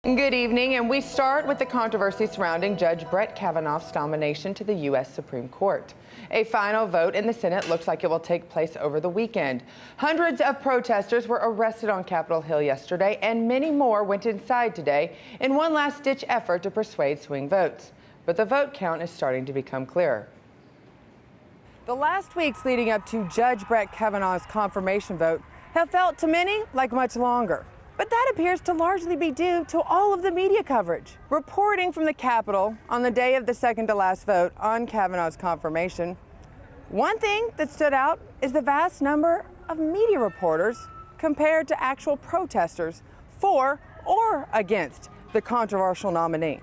Good evening, and we start with the controversy surrounding Judge Brett Kavanaugh's nomination to the U.S. Supreme Court. A final vote in the Senate looks like it will take place over the weekend. Hundreds of protesters were arrested on Capitol Hill yesterday, and many more went inside today in one last-ditch effort to persuade swing votes. But the vote count is starting to become clearer. The last weeks leading up to Judge Brett Kavanaugh's confirmation vote have felt to many like much longer. But that appears to largely be due to all of the media coverage. Reporting from the Capitol on the day of the second-to-last vote on Kavanaugh's confirmation, one thing that stood out is the vast number of media reporters compared to actual protesters for or against the controversial nominee.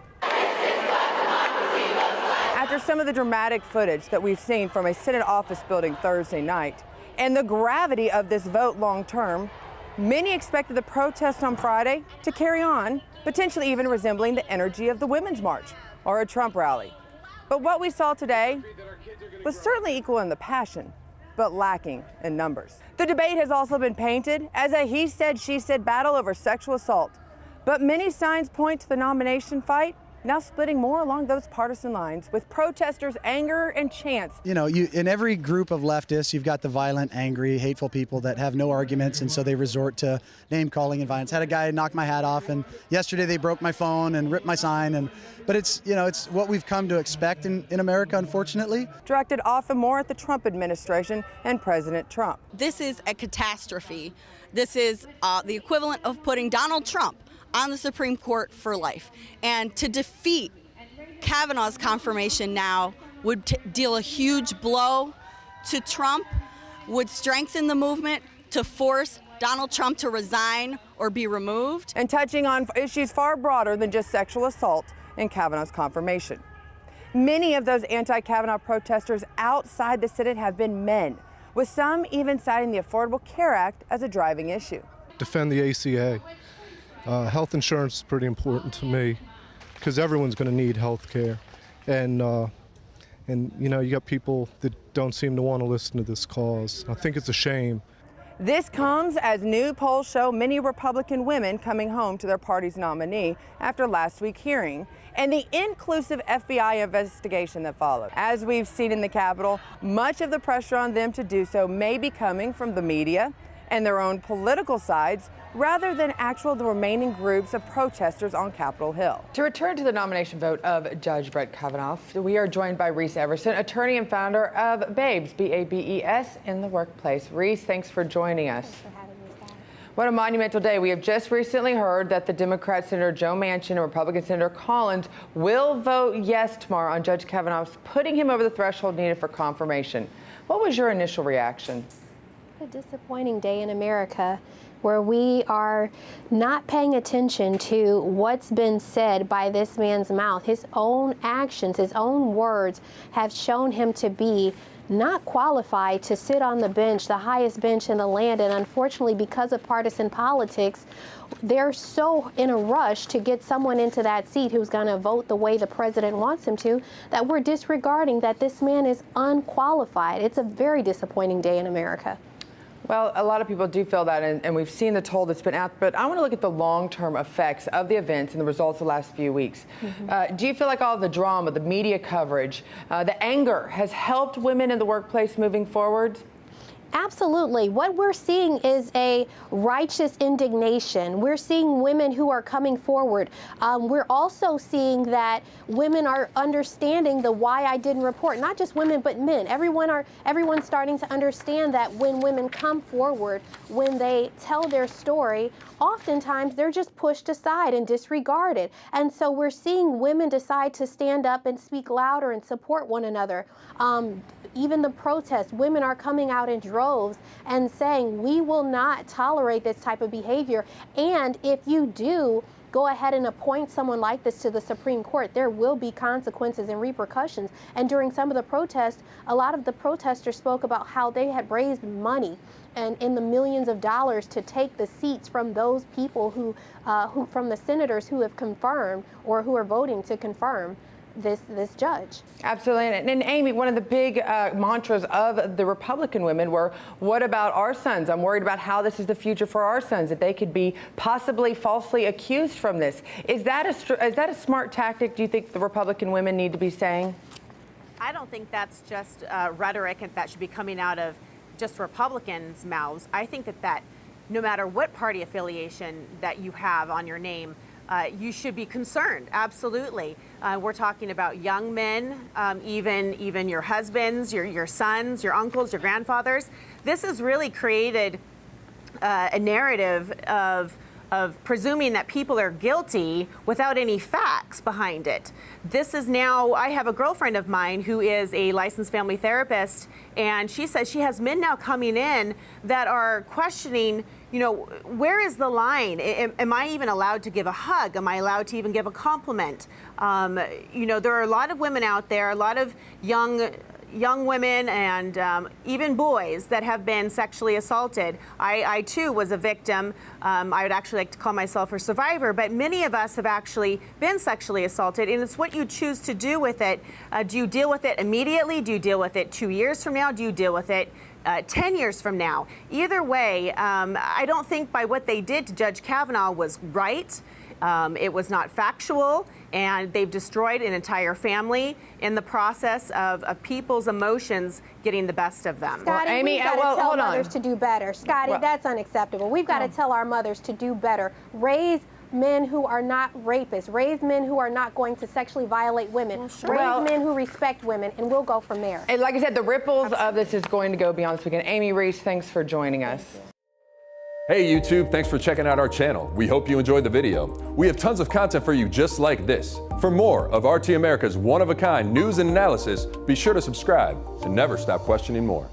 After some of the dramatic footage that we've seen from a Senate office building Thursday night and the gravity of this vote long-term, many expected the protest on Friday to carry on, potentially even resembling the energy of the Women's March or a Trump rally. But what we saw today was certainly equal in the passion, but lacking in numbers. The debate has also been painted as a he said, she said battle over sexual assault. But many signs point to the nomination fight now splitting more along those partisan lines, with protesters' anger and chants. You know, in every group of leftists, you've got the violent, angry, hateful people that have no arguments, and so they resort to name-calling and violence. Had a guy knock my hat off, and yesterday they broke my phone and ripped my sign. But it's what we've come to expect in America, unfortunately. Directed often more at the Trump administration and President Trump. This is a catastrophe. This is the equivalent of putting Donald Trump on the Supreme Court for life. And to defeat Kavanaugh's confirmation now would deal a huge blow to Trump, would strengthen the movement to force Donald Trump to resign or be removed. And touching on issues far broader than just sexual assault in Kavanaugh's confirmation. Many of those anti-Kavanaugh protesters outside the Senate have been men, with some even citing the Affordable Care Act as a driving issue. Defend the ACA. Health insurance is pretty important to me because everyone's going to need health care. And you know, you got people that don't seem to want to listen to this cause. I think it's a shame. This comes as new polls show many Republican women coming home to their party's nominee after last week's hearing and the inclusive FBI investigation that followed. As we've seen in the Capitol, much of the pressure on them to do so may be coming from the media and their own political sides, rather than the remaining groups of protesters on Capitol Hill. To return to the nomination vote of Judge Brett Kavanaugh, we are joined by Reese Everson, attorney and founder of B.A.B.E.S, B.A.B.E.S in the workplace. Reese, thanks for joining us. Thanks for having me, Scott. What a monumental day. We have just recently heard that the Democrat Senator Joe Manchin and Republican Senator Collins will vote yes tomorrow on Judge Kavanaugh's putting him over the threshold needed for confirmation. What was your initial reaction? A disappointing day in America where we are not paying attention to what's been said by this man's mouth. His own actions, his own words have shown him to be not qualified to sit on the bench, the highest bench in the land. And unfortunately, because of partisan politics, they're so in a rush to get someone into that seat who's going to vote the way the president wants him to, that we're disregarding that this man is unqualified. It's a very disappointing day in America. Well, a lot of people do feel that, and we've seen the toll that's been out, but I want to look at the long-term effects of the events and the results of the last few weeks. Do you feel like all the drama, the media coverage, the anger has helped women in the workplace moving forward? Absolutely. What we're seeing is a righteous indignation. We're seeing women who are coming forward. We're also seeing that women are understanding the why I didn't report. Not just women, but men. Everyone's starting to understand that when women come forward, when they tell their story, oftentimes they're just pushed aside and disregarded. And so we're seeing women decide to stand up and speak louder and support one another. Even the protests, women are coming out in droves and saying, we will not tolerate this type of behavior. And if you do go ahead and appoint someone like this to the Supreme Court, there will be consequences and repercussions. And during some of the protests, a lot of the protesters spoke about how they had raised money and in the millions of dollars to take the seats from those people who from the senators who have confirmed or who are voting to confirm this judge. Absolutely. And Amy, one of the big mantras of the Republican women were, what about our sons? I'm worried about how this is the future for our sons, that they could be possibly falsely accused from this. Is that a smart tactic, do you think the Republican women need to be saying? I don't think that's just rhetoric that should be coming out of just Republicans' mouths. I think that no matter what party affiliation that you have on your name, you should be concerned, absolutely. We're talking about young men, even your husbands, your sons, your uncles, your grandfathers. This has really created a narrative of presuming that people are guilty without any facts behind it. This is now, I have a girlfriend of mine who is a licensed family therapist, and she says she has men now coming in that are questioning, where is the line? Am I even allowed to give a hug? Am I allowed to even give a compliment? There are a lot of women out there, a lot of young women and even boys that have been sexually assaulted. I too was a victim. I would actually like to call myself a survivor, but many of us have actually been sexually assaulted, and it's what you choose to do with it. Do you deal with it immediately? Do you deal with it 2 years from now? Do you deal with it 10 years from now? Either way, I don't think by what they did to Judge Kavanaugh was right. It was not factual, and they've destroyed an entire family in the process of people's emotions getting the best of them. Scottie, Amy, we've got to tell hold on. mothers to do better. Scottie, Well- that's unacceptable. We've got to tell our mothers to do better. Raise men who are not rapists. Raise men who are not going to sexually violate women. Raise men who respect women, and we'll go from there. And like I said, the ripples of this is going to go beyond this weekend. Amy, Reese, thanks for joining us. Hey YouTube, thanks for checking out our channel. We hope you enjoyed the video. We have tons of content for you just like this. For more of RT America's one-of-a-kind news and analysis, be sure to subscribe and never stop questioning more.